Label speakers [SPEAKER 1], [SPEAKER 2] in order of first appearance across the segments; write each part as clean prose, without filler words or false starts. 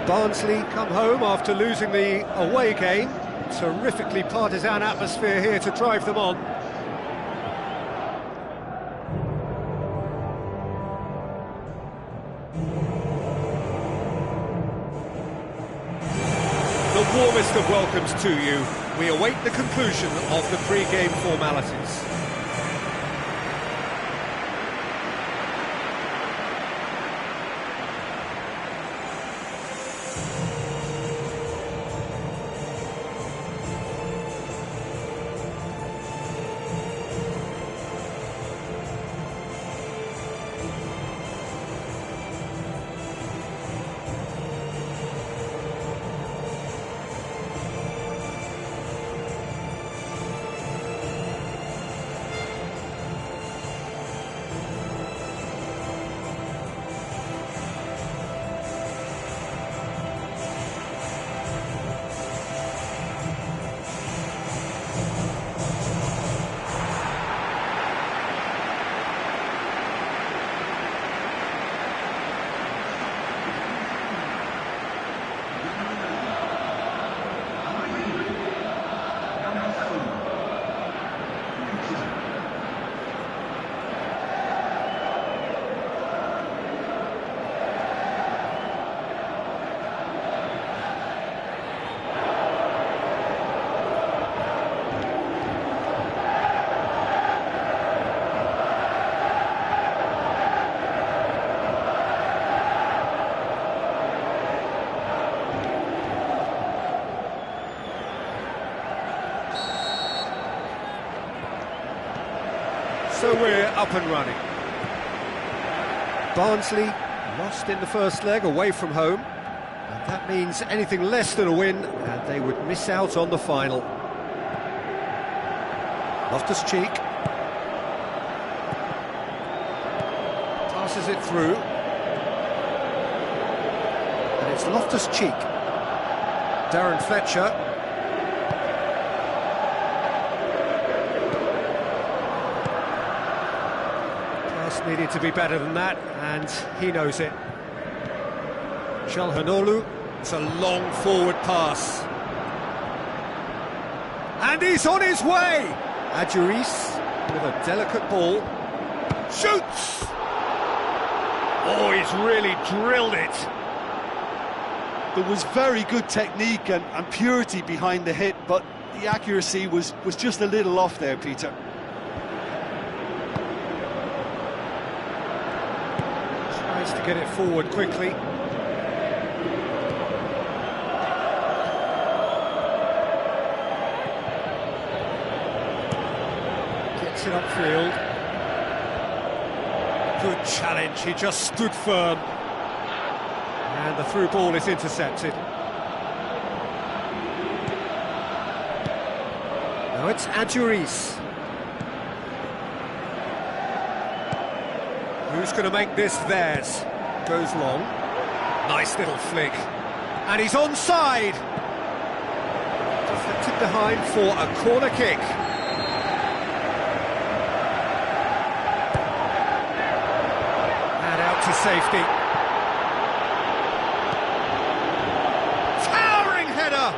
[SPEAKER 1] Barnsley come home after losing the away game. Terrifically partisan atmosphere here to drive them on. The warmest of welcomes to you. We await the conclusion of the pre-game formalities. So we're up and running. Barnsley lost in the first leg away from home, and that means anything less than a win and they would miss out on the final. Loftus-Cheek passes it through, and it's Loftus-Cheek. Darren Fletcher. Needed to be better than that, and he knows it. Calhanoglu, it's a long forward pass. And he's on his way! Adjuris with a delicate ball. Shoots! Oh, he's really drilled it.
[SPEAKER 2] There was very good technique and purity behind the hit, but the accuracy was just a little off there, Peter.
[SPEAKER 1] To get it forward quickly. it upfield. Good challenge, he just stood firm. And the through ball is intercepted. Now it's Adjuris. Who's going to make this theirs? Goes long. Nice little flick. And he's onside. Deflected behind for a corner kick. And out to safety. Towering header!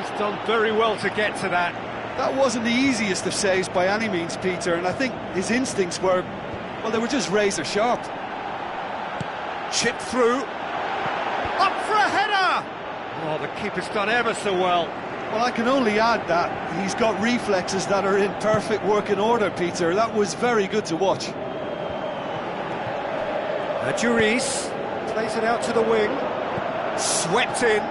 [SPEAKER 1] He's done very well to get to that.
[SPEAKER 2] That wasn't the easiest of saves by any means, Peter, and I think his instincts were, well, they were just razor sharp.
[SPEAKER 1] Chip through. Up for a header! Oh, the keeper's done ever so well.
[SPEAKER 2] Well, I can only add that he's got reflexes that are in perfect working order, Peter. That was very good to watch.
[SPEAKER 1] Adjuris plays it out to the wing. Swept in.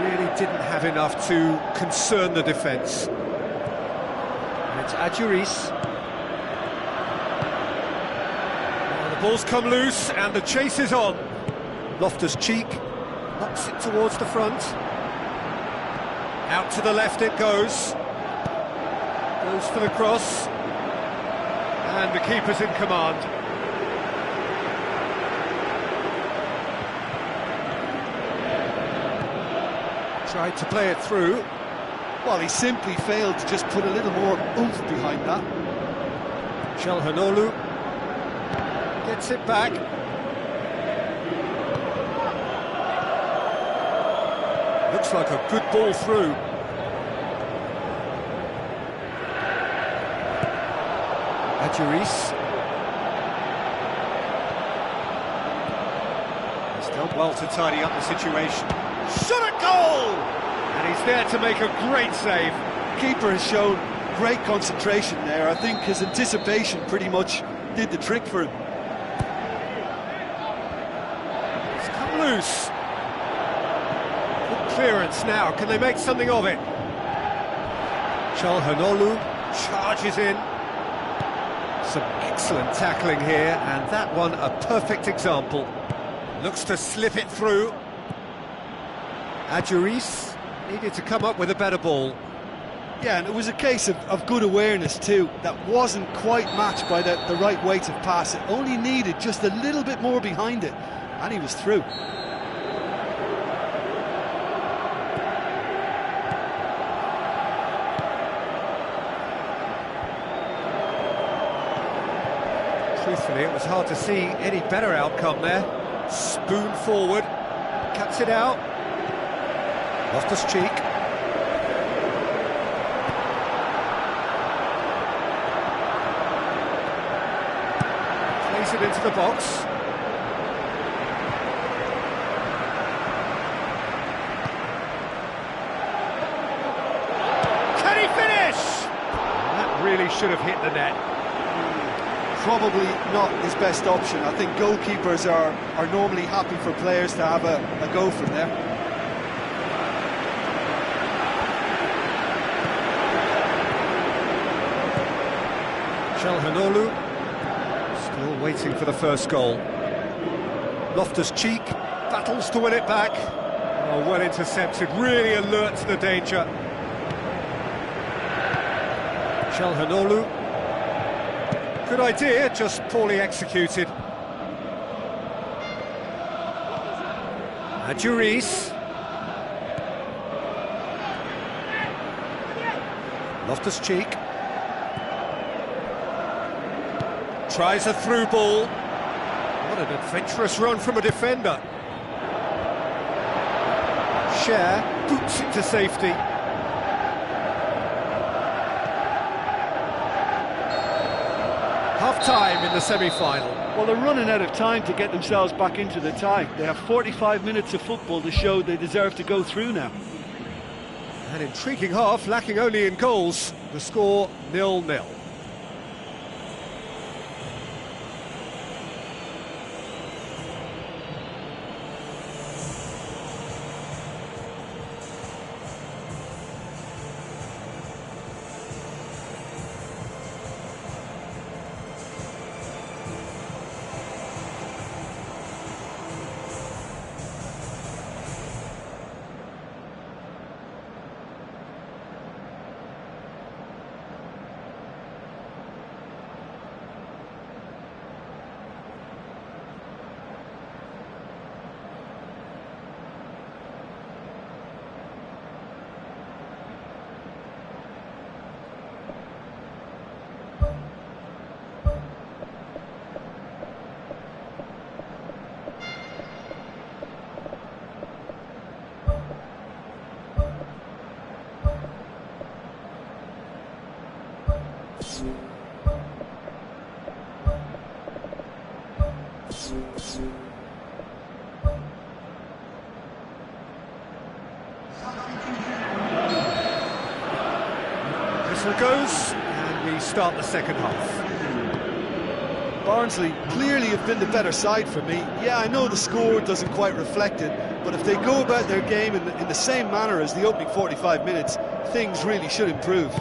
[SPEAKER 1] Really didn't have enough to concern the defence. And it's Adjuris. The ball's come loose and the chase is on. Loftus-Cheek knocks it towards the front. Out to the left it goes. Goes for the cross. And the keeper's in command. Tried to play it through.
[SPEAKER 2] Well, he simply failed to just put a little more oomph behind that.
[SPEAKER 1] Çalhanoğlu gets it back. Looks like a good ball through. Adjuris. He's done well to tidy up the situation. Shot at goal! And he's there to make a great save.
[SPEAKER 2] Keeper has shown great concentration there. I think his anticipation pretty much did the trick for him.
[SPEAKER 1] It's come loose. Good clearance now. Can they make something of it? Çalhanoğlu charges in. Some excellent tackling here, and that one a perfect example. Looks to slip it through. Adjuris needed to come up with a better ball.
[SPEAKER 2] Yeah, and it was a case of good awareness too. That wasn't quite matched by the right weight of pass. It only needed just a little bit more behind it, and he was through.
[SPEAKER 1] Truthfully, it was hard to see any better outcome there. Spoon forward, cuts it out. Loftus-Cheek. Plays it into the box. Can he finish? That really should have hit the net.
[SPEAKER 2] Probably not his best option. I think goalkeepers are normally happy for players to have a go from there.
[SPEAKER 1] Çalhanoğlu still waiting for the first goal. Loftus-Cheek battles to win it back. Oh, well intercepted, really alert to the danger. Çalhanoğlu. Good idea, just poorly executed. Adjuris. Loftus-Cheek. Tries a through ball. What an adventurous run from a defender. Cher boots it to safety. Half-time in the semi-final.
[SPEAKER 2] Well, they're running out of time to get themselves back into the tie. They have 45 minutes of football to show they deserve to go through now.
[SPEAKER 1] An intriguing half, lacking only in goals. The score 0-0. Whistle goes, and we start the second half.
[SPEAKER 2] Barnsley clearly have been the better side for me. Yeah, I know the score doesn't quite reflect it, but if they go about their game in the same manner as the opening 45 minutes, things really should improve.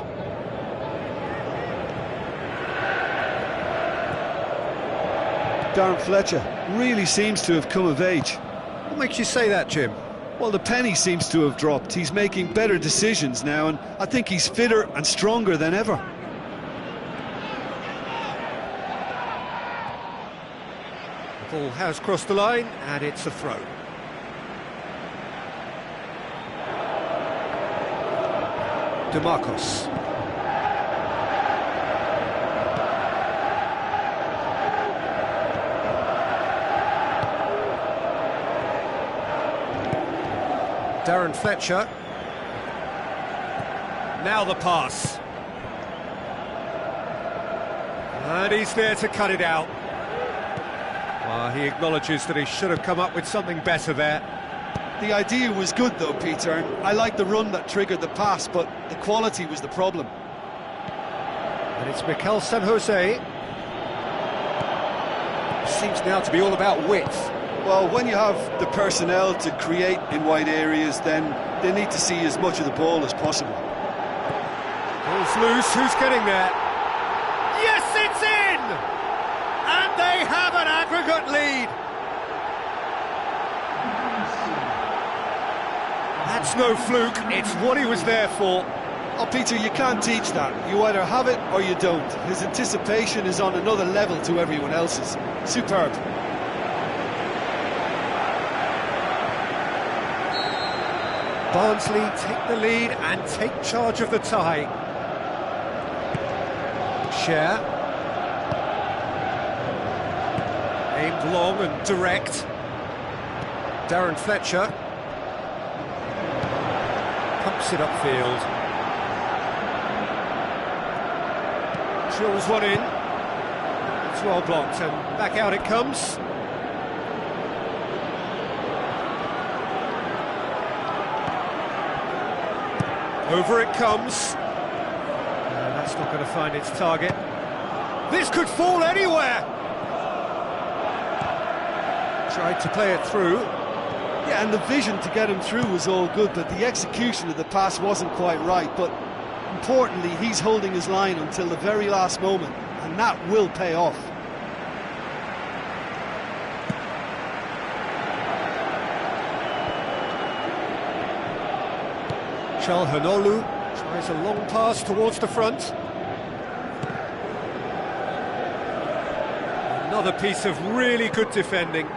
[SPEAKER 2] Darren Fletcher really seems to have come of age.
[SPEAKER 1] What makes you say that, Jim?
[SPEAKER 2] Well, the penny seems to have dropped. He's making better decisions now, and I think he's fitter and stronger than ever.
[SPEAKER 1] The ball has crossed the line, and it's a throw. DeMarcos. Darren Fletcher. Now the pass. And he's there to cut it out. Well, he acknowledges that he should have come up with something better there.
[SPEAKER 2] The idea was good though, Peter, and I like the run that triggered the pass, but the quality was the problem.
[SPEAKER 1] And it's Mikel San Jose. Seems now to be all about width.
[SPEAKER 2] Well, when you have the personnel to create in wide areas, then they need to see as much of the ball as possible.
[SPEAKER 1] Ball's loose, who's getting there? Yes, it's in! And they have an aggregate lead. That's no fluke, it's what he was there for.
[SPEAKER 2] Oh, Peter, you can't teach that. You either have it or you don't. His anticipation is on another level to everyone else's. Superb.
[SPEAKER 1] Barnsley take the lead and take charge of the tie. Scher. Aimed long and direct. Darren Fletcher. Pumps it upfield. Drills one in. It's well blocked and back out it comes. Over it comes. That's not going to find its target. This could fall anywhere. Tried to play it through.
[SPEAKER 2] Yeah, and the vision to get him through was all good, but the execution of the pass wasn't quite right. But importantly, he's holding his line until the very last moment, and that will pay off.
[SPEAKER 1] Calhanoglu tries a long pass towards the front. Another piece of really good defending.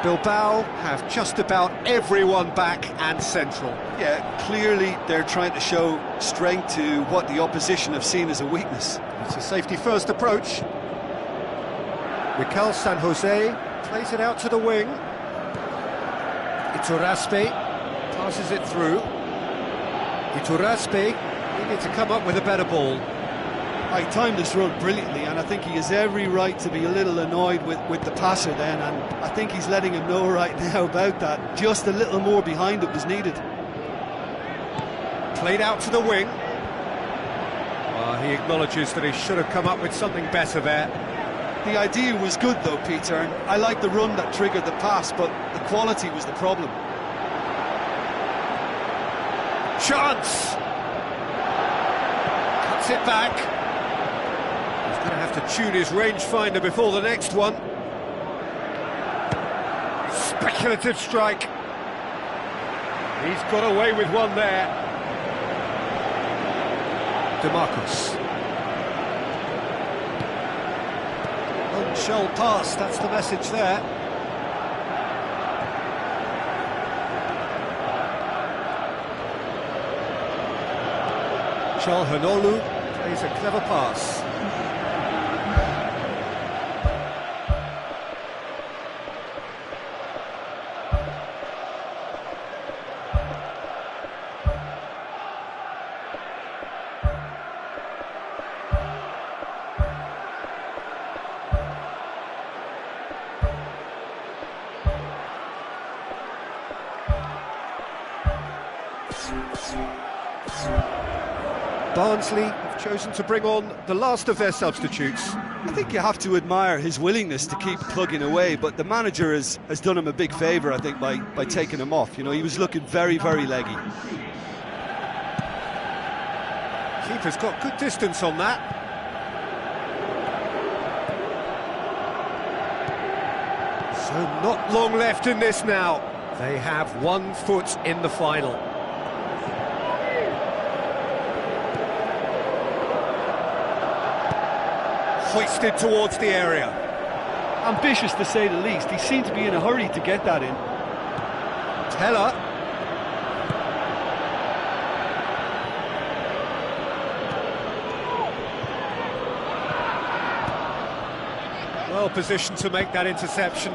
[SPEAKER 1] Bilbao have just about everyone back and central.
[SPEAKER 2] Yeah, clearly they're trying to show strength to what the opposition have seen as a weakness.
[SPEAKER 1] It's a safety-first approach. Mikel San Jose plays it out to the wing. Iturraspe passes it through. Iturraspe needed to come up with a better ball.
[SPEAKER 2] I timed this run brilliantly, and I think he has every right to be a little annoyed with the passer then, and I think he's letting him know right now about that. Just a little more behind it was needed.
[SPEAKER 1] Played out to the wing. He acknowledges that he should have come up with something better there.
[SPEAKER 2] The idea was good though, Peter, and I like the run that triggered the pass, but the quality was the problem.
[SPEAKER 1] Chance! Cuts it back. He's going to have to tune his rangefinder before the next one. Speculative strike. He's got away with one there. DeMarcos. Shell pass, that's the message there. Calhanoglu plays a clever pass. Barnsley have chosen to bring on the last of their substitutes.
[SPEAKER 2] I think you have to admire his willingness to keep plugging away, but the manager has done him a big favour, I think, by taking him off. You know, he was looking very, very leggy.
[SPEAKER 1] Keeper's got good distance on that. So not long left in this now. They have 1 foot in the final. Hoisted towards the area.
[SPEAKER 2] Ambitious to say the least. He seemed to be in a hurry to get that in.
[SPEAKER 1] Teller. Well positioned to make that interception.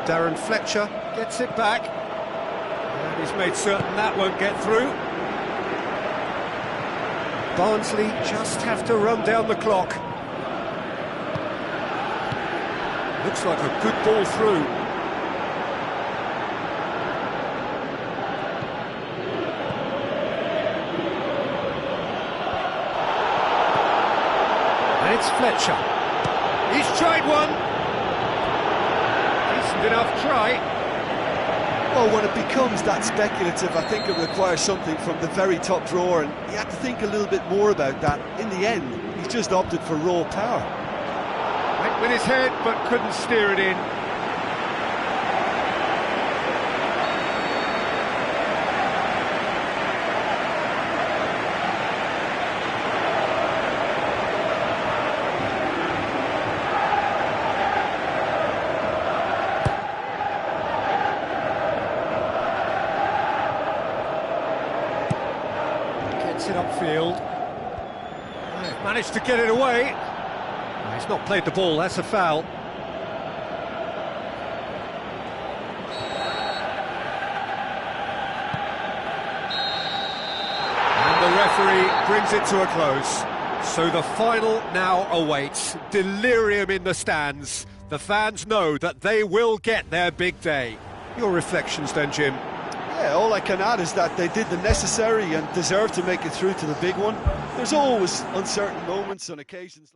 [SPEAKER 1] Darren Fletcher gets it back. And he's made certain that won't get through. Barnsley just have to run down the clock. Looks like a good ball through. And it's Fletcher. He's tried one. Decent enough try.
[SPEAKER 2] Well, when it becomes that speculative, I think it requires something from the very top drawer, and you have to think a little bit more about that. In the end, he's just opted for raw power.
[SPEAKER 1] Went with his head, but couldn't steer it in. It upfield. They've managed to get it away. He's not played the ball, that's a foul. And the referee brings it to a close. So the final now awaits. Delirium in the stands. The fans know that they will get their big day. Your reflections then, Jim?
[SPEAKER 2] Yeah, all I can add is that they did the necessary and deserve to make it through to the big one. There's always uncertain moments on occasions.